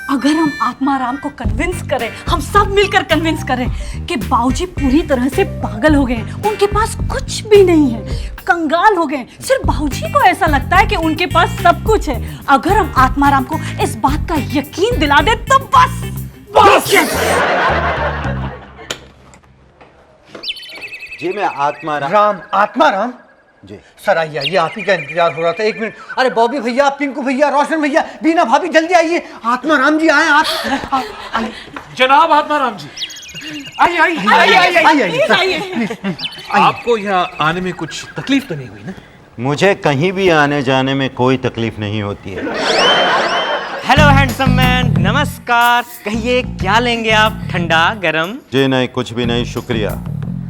अगर हम आत्माराम को कन्विंस करें, हम सब मिलकर कन्विंस करें कि बाबूजी पूरी तरह से पागल हो गए, उनके पास कुछ भी नहीं है, कंगाल हो गए, सिर्फ बाबूजी को ऐसा लगता है कि उनके पास सब कुछ है। अगर हम आत्माराम को इस बात का यकीन दिला दे तो बस। जी मैं आत्माराम। राम, आत्माराम जी सर, आइए आइए, आप ही का इंतजार हो रहा था। 1 मिनट। अरे बॉबी भैया, पिंकू भैया, रोशन भैया, बीना भाभी, जल्दी आइए। आत्माराम जी आए। जनाब आत्माराम जी, आइए आइए आइए आइए। आपको यहाँ आने में कुछ तकलीफ तो नहीं हुई ना? मुझे कहीं भी आने जाने में कोई तकलीफ नहीं होती है। हेलो हैंडसम मैन, नमस्कार। कहिए क्या लेंगे आप, ठंडा गरम? जी नहीं, कुछ भी नहीं, शुक्रिया।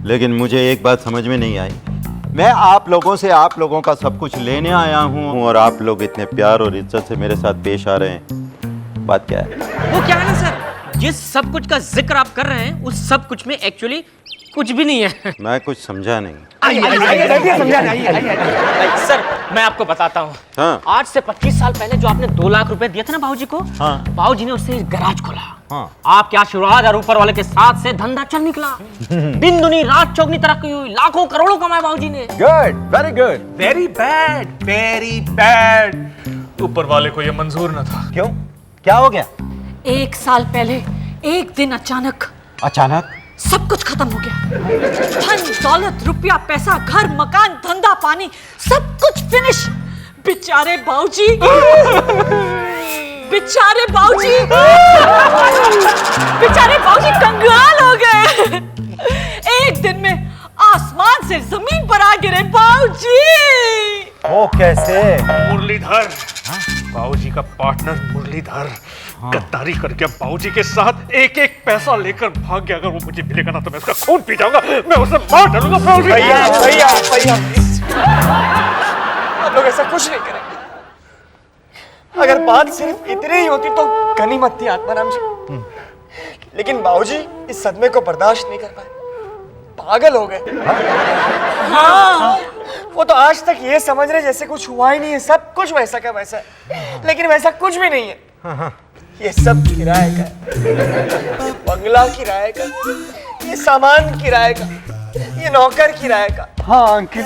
लेकिन मुझे एक बात समझ में नहीं आई। मैं आप लोगों से आप लोगों का सब कुछ लेने आया हूँ और आप लोग इतने प्यार और इज्जत से मेरे साथ पेश आ रहे हैं। बात क्या है? वो क्या है ना सर, जिस सब कुछ का जिक्र आप कर रहे हैं उस सब कुछ में एक्चुअली कुछ भी नहीं है। मैं कुछ समझा नहीं। सर मैं आपको बताता हूँ। हाँ। आज से 25 साल पहले जो आपने 2 लाख रुपए दिए थे ना बाबूजी को, हाँ। बाबूजी ने उससे गैराज खोला। हाँ। आपके आशीर्वाद और ऊपर वाले के साथ से धंधा चल निकला। दिन दुनी रात चौगनी तरक्की हुई, लाखों करोड़ों कमाए बाबूजी ने। Good, very good. Very bad, very bad. ऊपर वाले को ये मंजूर न था। क्यों, क्या हो गया? 1 साल पहले एक दिन अचानक सब कुछ खत्म हो गया। धन दौलत, रुपया पैसा, घर मकान, धंधा पानी, सब कुछ फिनिश। बेचारे बाबूजी, बेचारे बाबूजी, बेचारे बाबूजी कंगाल हो गए। एक दिन में आसमान से जमीन पर आ गिरे बाबूजी। वो कैसे? मुरलीधर, बाबूजी का पार्टनर मुरलीधर गद्दारी करके बाबूजी के साथ एक एक पैसा लेकर भाग गया। अगर वो मुझे मिलेगा ना तो मैं उसका खून पी जाऊंगा, मैं उसे मार डालूंगा। बाबूजी भैया आप लोग ऐसा कुछ नहीं करेंगे। अगर बात सिर्फ इतनी ही होती तो गनीमत थी आत्माराम जी, लेकिन बाबूजी इस सदमे को बर्दाश्त नहीं कर पाए, पागल हो गए। हाँ, वो तो आज तक ये समझ रहे जैसे कुछ हुआ ही नहीं है, सब कुछ वैसा का वैसा है, लेकिन वैसा कुछ भी नहीं है। ये सब किराए का है, ये बंगला किराए का, ये सामान किराए का, ये नौकर किराए का। हाँ अंकिल,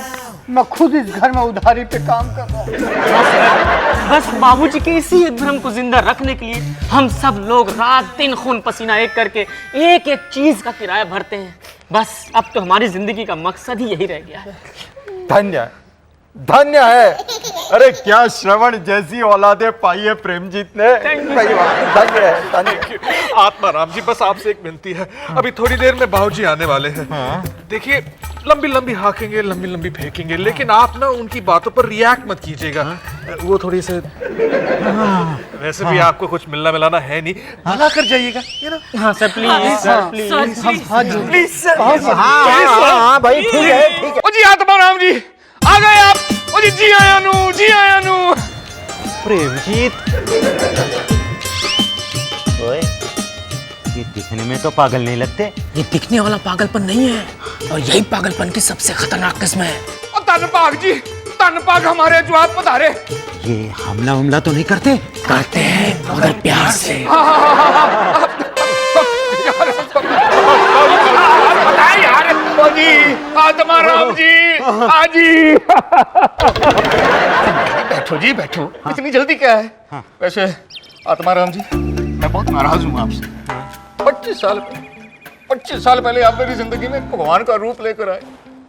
मैं खुद इस घर में उधारी पे काम कर रहा हूँ। बस बाबूजी के इसी एक भ्रम को जिंदा रखने के लिए हम सब लोग रात दिन खून पसीना एक करके एक एक चीज का किराया भरते हैं। बस अब तो हमारी जिंदगी का मकसद ही यही रह गया है। धन्य धन्य है। अरे क्या श्रवण जैसी औलादे पाई है प्रेमजीत ने। सही बात, धन्य है, धन्य। आत्माराम जी बस आपसे एक विनती है, अभी थोड़ी देर में बाबूजी आने वाले हैं। देखिए लंबी लंबी हाकेंगे, लंबी लंबी फेंकेंगे, लेकिन आप ना उनकी बातों पर रिएक्ट मत कीजिएगा। वो थोड़ी से वैसे भी आपको कुछ मिलना मिलाना है नहीं, भला कर जाइएगा, ये ना। हाँ sir please, sir please, please sir. हाँ भाई, ठीक है ठीक है। ओ जी आत्माराम जी आ गए आप। ओ जी आया नू, जी आया नू। प्रेमजीत, ओए ये दिखने में तो पागल नहीं लगते। ये दिखने वाला पागलपन नहीं है, और यही पागलपन की सबसे खतरनाक किस्म है। ओ धनपाग जी, धनपाग हमारे जो आप पधारे। ये हमला उमला तो नहीं करते? करते हैं मगर प्यार से। यार ओ जी आत्माराम जी, आजी। बैठो जी बैठो। इतनी जल्दी क्या है? वैसे आत्माराम जी मैं बहुत नाराज हूँ आपसे। 25 साल पहले आप मेरी जिंदगी में भगवान का रूप लेकर आए।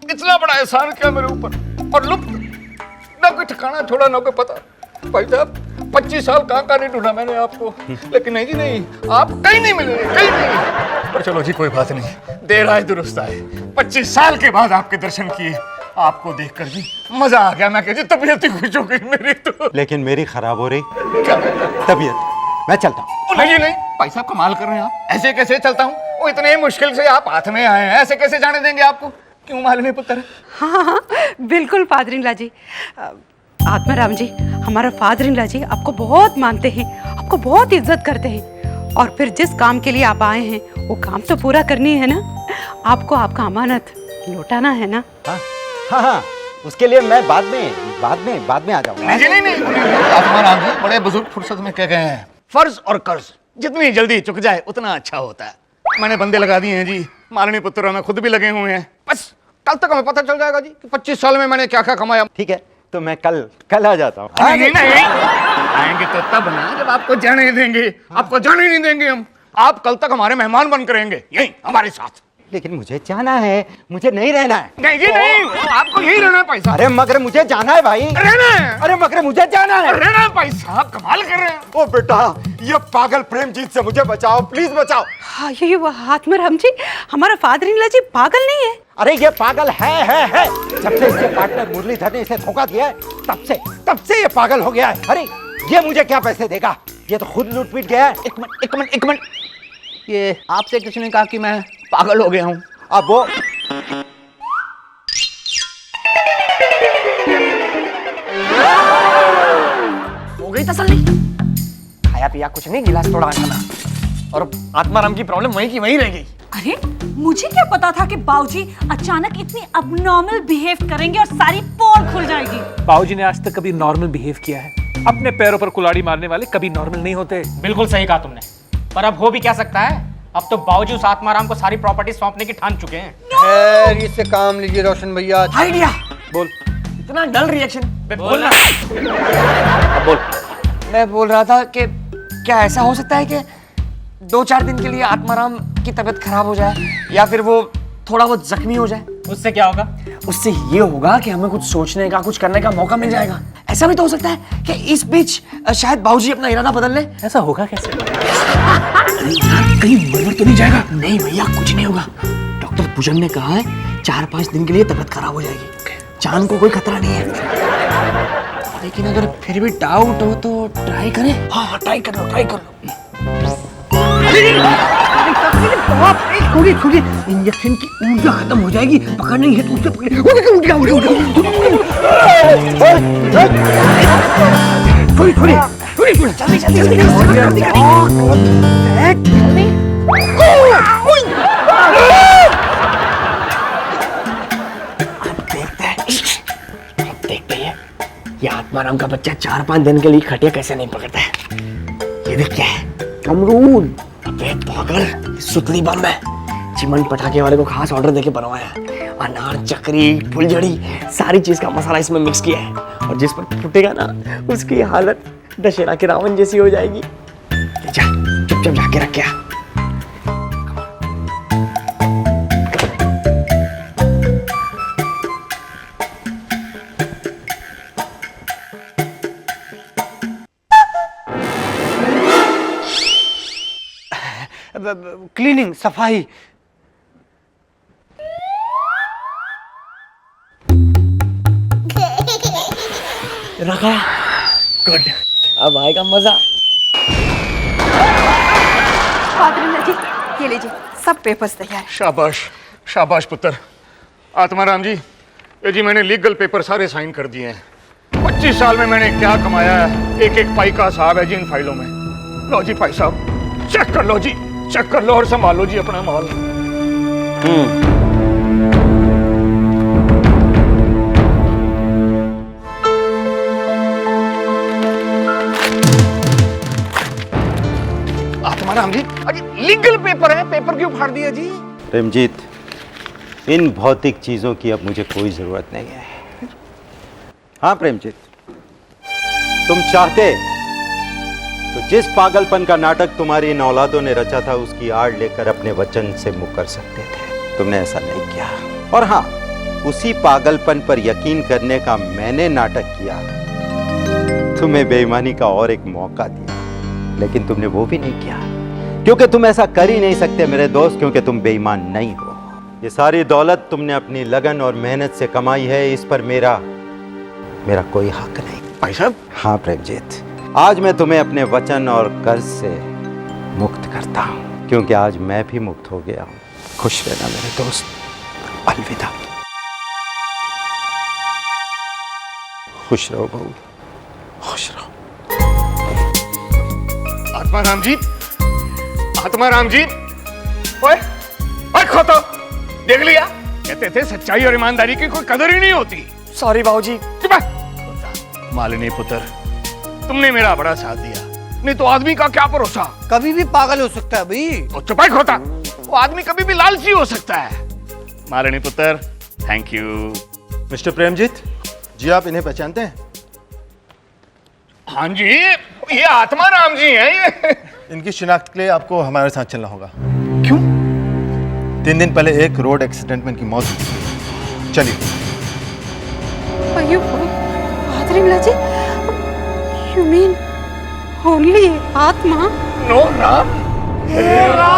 इतना बड़ा एहसान किया मेरे ऊपर, और लुप्त ना कोई ठिकाना छोड़ा ना कोई पता। भाई साहब 25 साल कहाँ नहीं ढूंढा मैंने आपको, लेकिन नहीं जी नहीं, आप कहीं नहीं मिले, कहीं नहीं। पर चलो जी कोई बात नहीं, देर आए दुरुस्त आए। 25 साल के बाद आपके दर्शन किए, आपको देखकर जी मजा आ गया। मैं कह जी तबीयत ही खुश हो गई मेरी तो। लेकिन मेरी खराब हो रही क्या तबीयत, मैं चलता हूँ। नहीं नहीं, भाई साहब कमाल कर रहे हैं आप। ऐसे कैसे चलता हूँ? वो इतने मुश्किल से आप हाथ में आए हैं, ऐसे कैसे जाने देंगे आपको? क्यों मालूम पुत्र? हाँ, बिल्कुल फादर इन लॉ जी। आत्माराम जी, हमारा फादर इन लॉ जी आपको बहुत मानते हैं, आपको बहुत इज्जत करते हैं, और फिर जिस काम के लिए आप आए हैं वो काम तो पूरा करनी है ना। आपको आपका अमानत लौटाना है ना। हाँ, उसके लिए मैं बाद में आ जाऊंगा। नहीं, आत्माराम जी बड़े बुजुर्ग फुर्सत में कह गए हैं, फर्ज और कर्ज जितनी जल्दी चुक जाए उतना अच्छा होता है। मैंने बंदे लगा दिए हैं जी, मालनी पुत्र में खुद भी लगे हुए हैं। बस कल तक हमें पता चल जाएगा जी कि 25 साल में मैंने क्या क्या कमाया। ठीक है, तो मैं कल आ जाता हूँ। नहीं, आएंगे तो तब ना जब आपको जाने नहीं देंगे, आपको जाने नहीं देंगे हम। आप कल तक हमारे मेहमान बन करेंगे यहीं हमारे साथ। लेकिन मुझे जाना है, मुझे नहीं रहना है। नहीं जी नहीं, आपको यही रहना है पैसा। अरे मगर मुझे जाना है भाई, रहना है। अरे मगर मुझे जाना है। रहना है भाई साहब, कमाल कर रहे हैं। ओ बेटा, ये पागल प्रेमजीत से मुझे बचाओ, प्लीज बचाओ। हाँ ये वो आत्माराम जी, हमारा फादर इन लॉ जी पागल नहीं है। अरे ये पागल है। जब से इसके पार्टनर मुरलीधर ने इसे धोखा दिया है, तब से ये पागल हो गया है। अरे ये मुझे क्या पैसे देगा, ये तो खुद लूट पीट गया है। एक मिनट, ये आपसे किसने कहा कि मैं पागल हो गया हूँ? अब वो हो गई तसल्ली। खाया पिया कुछ नहीं, गिलास तोड़ा खाना, और आत्माराम की प्रॉब्लम वहीं की वहीं रह गई। अरे मुझे क्या पता था कि बाबूजी अचानक इतनी अबनॉर्मल बिहेव करेंगे और सारी पोल खुल जाएगी। बाबूजी ने आज तक कभी नॉर्मल बिहेव किया है? अपने पैरों पर कुल्हाड़ी मारने वाले कभी नॉर्मल नहीं होते। बिल्कुल सही कहा तुमने, पर अब हो भी क्या सकता है, अब तो बाबूजी उस आत्माराम को सारी प्रॉपर्टी सौंपने की ठान चुके हैं। खैर इससे काम लीजिए रोशन भैया। आइडिया बोल। इतना डल रिएक्शन। बोलना। अब बोल। मैं बोल रहा था कि क्या ऐसा हो सकता है कि 2-4 दिन के लिए आत्माराम की तबीयत खराब हो जाए, या फिर वो थोड़ा बहुत जख्मी हो जाए? उससे क्या होगा? उससे ये होगा कि हमें कुछ सोचने का, कुछ करने का मौका मिल जाएगा। ऐसा भी तो हो सकता है कि इस बीच शायद बाबूजी अपना इरादा बदल ले। ऐसा होगा कैसे? अरे यार कहीं मरमर तो नहीं जाएगा? नहीं भैया कुछ नहीं होगा। डॉक्टर भुजंग ने कहा है 4-5 दिन के लिए तबीयत खराब हो जाएगी, जान को कोई खतरा नहीं है। लेकिन अगर फिर भी डाउट हो तो ट्राई करें। हाँ ट्राई कर लो। थोड़ी इंजेक्शन की ऊर्जा खत्म हो जाएगी, पकड़नी है तो उससे पकड़े। थोड़ी जल्दी अब देखते हैं ये आत्माराम का बच्चा 4-5 दिन के लिए खटिया कैसे नहीं पकड़ता है। ये देख क्या है, अमरूद। अबे पागल, सुतली बम है। चिमन पटाखे वाले को खास ऑर्डर देके बनवाया है। अनार, चक्री, फुलझड़ी, सारी चीज का मसाला इसमें मिक्स किया है, और जिस पर फूटेगा ना उसकी हालत दशहरा के रावण जैसी हो जाएगी। जा चुपचाप जाके रख क्या। क्लीनिंग, सफाई। रखा। गुड, अब आएगा मजा। फादर इन लॉ जी, ये लीजिए सब पेपर्स तैयार। शाबाश पुत्र। आत्माराम जी, ये जी मैंने लीगल पेपर सारे साइन कर दिए हैं। 25 साल में मैंने क्या कमाया है, एक पाई का हिसाब है जी इन फाइलों में। लो जी भाई साहब, चेक कर लो जी, चेक कर लो और संभालो जी अपना माल। आत्माराम जी, अजी लीगल पेपर है, पेपर क्यों फाड़ दिया जी? प्रेमजीत, इन भौतिक चीजों की अब मुझे कोई जरूरत नहीं है। हाँ प्रेमजीत, तुम चाहते तो जिस पागलपन का नाटक तुम्हारी इन औलादों ने रचा था उसकी आड़ लेकर अपने वचन से मुकर सकते थे। तुमने ऐसा नहीं किया। और हाँ, उसी पागलपन पर यकीन करने का मैंने नाटक किया, तुम्हें बेईमानी का और एक मौका दिया, लेकिन तुमने वो भी नहीं किया, क्योंकि तुम ऐसा कर ही नहीं सकते मेरे दोस्त, क्योंकि तुम बेईमान नहीं हो। ये सारी दौलत तुमने अपनी लगन और मेहनत से कमाई है, इस पर मेरा कोई हक नहीं। भाई साहब। हाँ प्रेमजीत, आज मैं तुम्हें अपने वचन और कर्ज से मुक्त करता हूँ, क्योंकि आज मैं भी मुक्त हो गया हूँ। खुश रहना मेरे दोस्त, अलविदा। खुश रहो बहू, खुश रहो। आत्माराम जी, आत्माराम जी, ओए खोतो, देख लिया? कहते थे सच्चाई और ईमानदारी की कोई कदर ही नहीं होती। सॉरी बाबूजी। मालिनी पुत्र, तुमने मेरा बड़ा साथ दिया, नहीं तो आदमी का क्या भरोसा, कभी भी पागल हो सकता है भाई। तो चुपाई खोता, वो आदमी कभी भी लालची हो सकता है। मालिनी पुत्र, थैंक यू। मिस्टर प्रेमजीत जी, आप इन्हें पहचानते हैं? हाँ जी, ये आत्माराम जी हैं। ये इनकी शिनाख्त के लिए आपको हमारे साथ चलना होगा। 3 दिन पहले एक रोड एक्सीडेंट में इनकी मौत हुई थी। चलिए। अयो father-in-law ji, you mean only आत्मा? नो राम, हे राम।